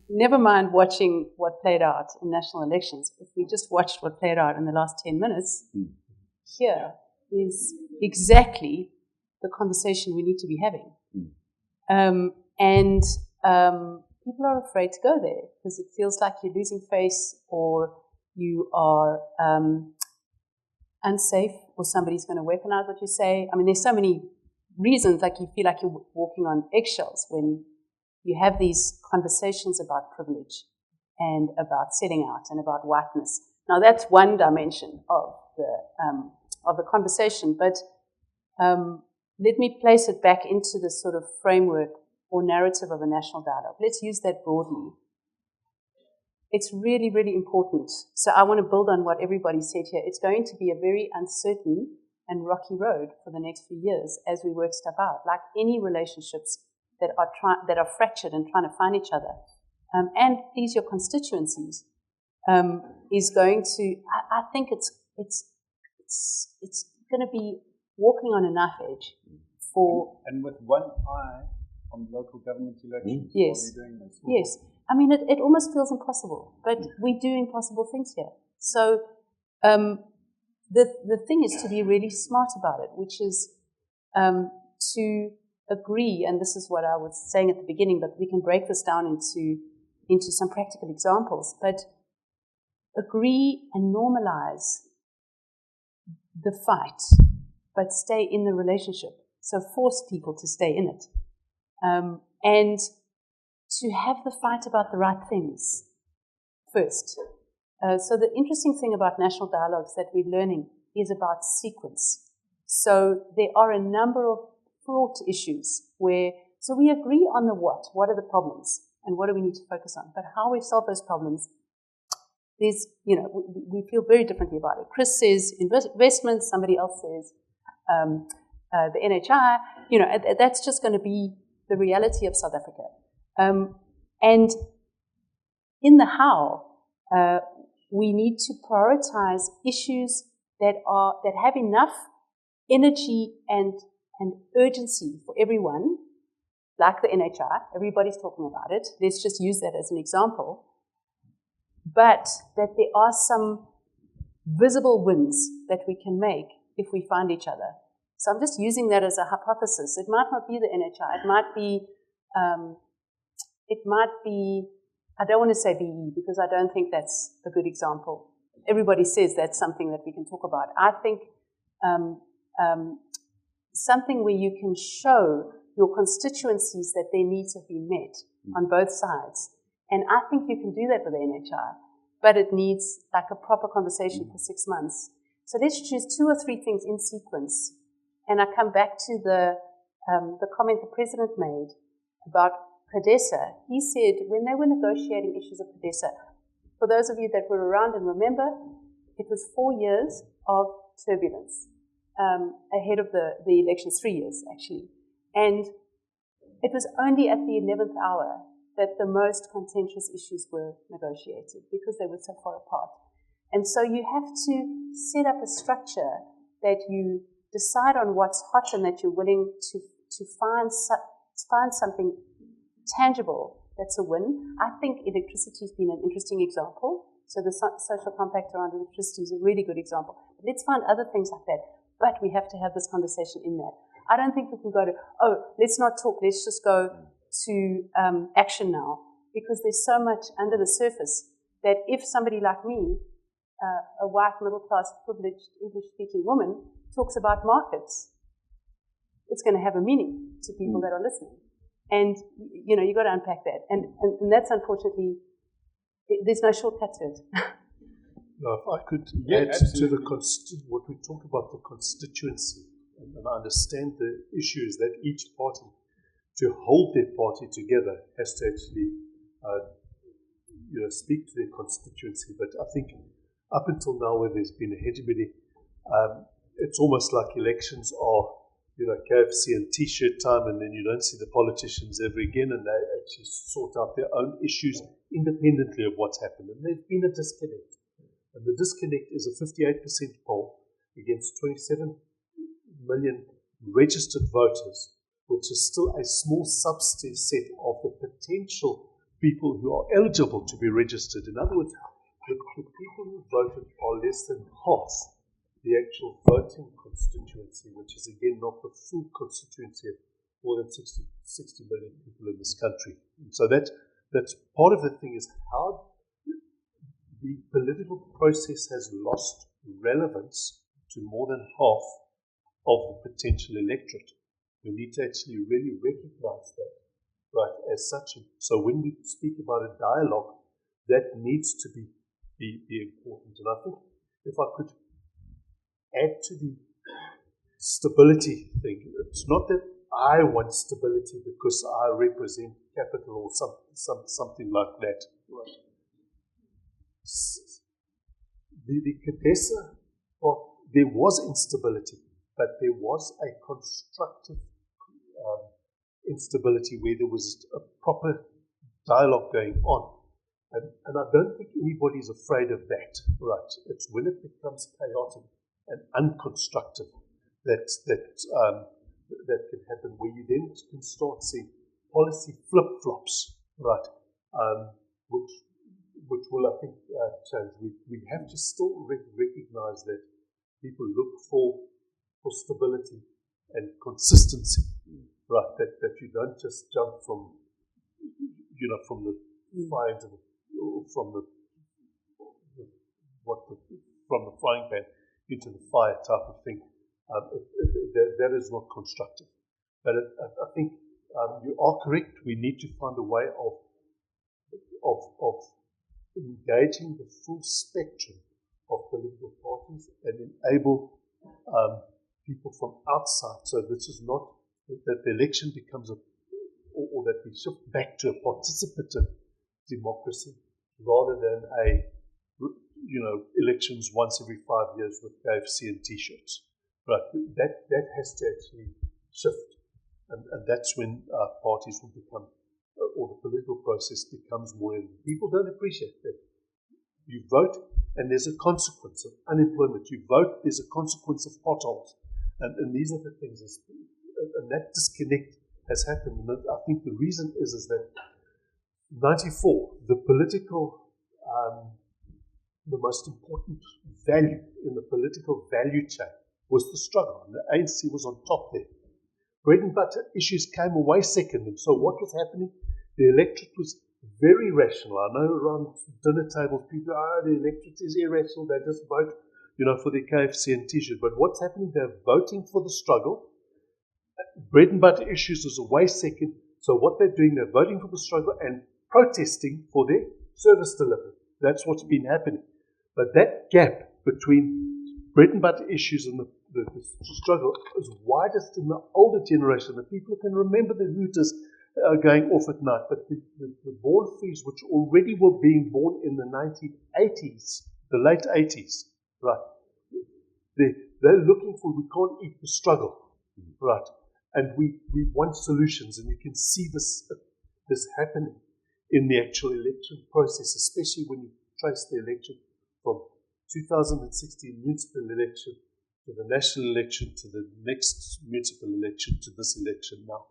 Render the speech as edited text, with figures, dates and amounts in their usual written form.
never mind watching what played out in national elections. If we just watched what played out in the last 10 minutes, here is exactly the conversation we need to be having. And people are afraid to go there because it feels like you're losing face, or you are unsafe, or somebody's going to weaponize what you say. I mean, there's so many reasons, like you feel like you're walking on eggshells when you have these conversations about privilege and about selling out and about whiteness. Now, that's one dimension of the conversation, but let me place it back into the sort of framework or narrative of a national dialogue. Let's use that broadly. It's really, really important. So I want to build on what everybody said here. It's going to be a very uncertain and rocky road for the next few years as we work stuff out, like any relationships that are fractured and trying to find each other. And these your constituencies is going to. I think it's going to be walking on a knife edge for. And with one eye on local government elections. Yes. Doing this. Yes. I mean, it almost feels impossible, but we do impossible things here. So the thing is to be really smart about it, which is to agree, and this is what I was saying at the beginning, but we can break this down into some practical examples, but agree and normalize the fight, but stay in the relationship. So force people to stay in it. And to have the fight about the right things first. So the interesting thing about national dialogues that we're learning is about sequence. So there are a number of fraught issues where, so we agree on the what are the problems, and what do we need to focus on, but how we solve those problems, there's, we feel very differently about it. Chris says investments, somebody else says the NHI, that's just going to be the reality of South Africa. And in the how, we need to prioritize issues that have enough energy and urgency for everyone, like the NHI. Everybody's talking about it. Let's just use that as an example. But that there are some visible wins that we can make if we find each other. So I'm just using that as a hypothesis. It might not be the NHI. It might be, I don't want to say BE because I don't think that's a good example. Everybody says that's something that we can talk about. I think something where you can show your constituencies that their needs have been met on both sides. And I think you can do that with the NHI, but it needs like a proper conversation for 6 months. So let's choose 2 or 3 things in sequence. And I come back to the comment the president made about CODESA. He said when they were negotiating issues of CODESA, for those of you that were around and remember, it was 4 years of turbulence ahead of the elections, 3 years actually. And it was only at the 11th hour that the most contentious issues were negotiated because they were so far apart. And so you have to set up a structure that you decide on what's hot and that you're willing to find something tangible that's a win. I think electricity has been an interesting example. So the social compact around electricity is a really good example. But let's find other things like that. But we have to have this conversation in that. I don't think we can go to, let's not talk, let's just go to action now. Because there's so much under the surface that if somebody like me, a white, middle-class, privileged, English-speaking woman, talks about markets, it's going to have a meaning to people that are listening. And, you've got to unpack that. And that's unfortunately, there's no shortcut to it. Now, if I could add to what we talk about the constituency, and I understand the issue is that each party, to hold their party together, has to actually speak to their constituency. But I think up until now, where there's been a hegemony, it's almost like elections are, KFC and T-shirt time, and then you don't see the politicians ever again, and they actually sort out their own issues independently of what's happened. And there's been a disconnect. And the disconnect is a 58% poll against 27 million registered voters, which is still a small subset of the potential people who are eligible to be registered. In other words, the people who voted are less than half the actual voting constituency, which is again not the full constituency of more than 60 million people in this country. So that's part of the thing, is how the political process has lost relevance to more than half of the potential electorate. We need to actually really recognize that, right, as such. So when we speak about a dialogue, that needs to be important. And I think if I could add to the stability thing, it's not that I want stability because I represent capital or something like that. Right. The CADESA part, there was instability, but there was a constructive instability where there was a proper dialogue going on. And I don't think anybody's afraid of that, right? It's when it becomes chaotic and unconstructive that can happen, where you then can start seeing policy flip-flops, right? Which will, I think, change. We have to still recognize that people look for stability and consistency, right? That you don't just jump from the fire to from the frying pan into the fire type of thing. That is not constructive. But I think you are correct. We need to find a way of engaging the full spectrum of political parties and enable people from outside. So this is not that the election becomes or that we shift back to a participative democracy rather than elections once every 5 years with KFC and T-shirts. Right, that has to actually shift, and that's when parties will become, or the political process becomes more. People don't appreciate that. You vote, and there's a consequence of unemployment. You vote, there's a consequence of potholes, and these are the things. And that disconnect has happened. And I think the reason is that 94, the political, the most important value in the political value chain was the struggle, and the ANC was on top there. Bread and butter issues came away second, and so what was happening? The electorate was very rational. I know around dinner tables, people, the electorate is irrational, they just vote, for their KFC and T-shirt. But what's happening? They're voting for the struggle. Bread and butter issues is away second, so what they're doing, they're voting for the struggle and protesting for their service delivery. That's what's been happening. But that gap between bread and butter issues and the struggle is widest in the older generation, the people who can remember the Hooters going off at night. But the born frees, which already were being born in the 1980s, the late 80s, right? They're looking for, we can't eat the struggle, right? And we want solutions, and you can see this happening in the actual election process, especially when you trace the election from 2016 municipal election to the national election to the next municipal election to this election now.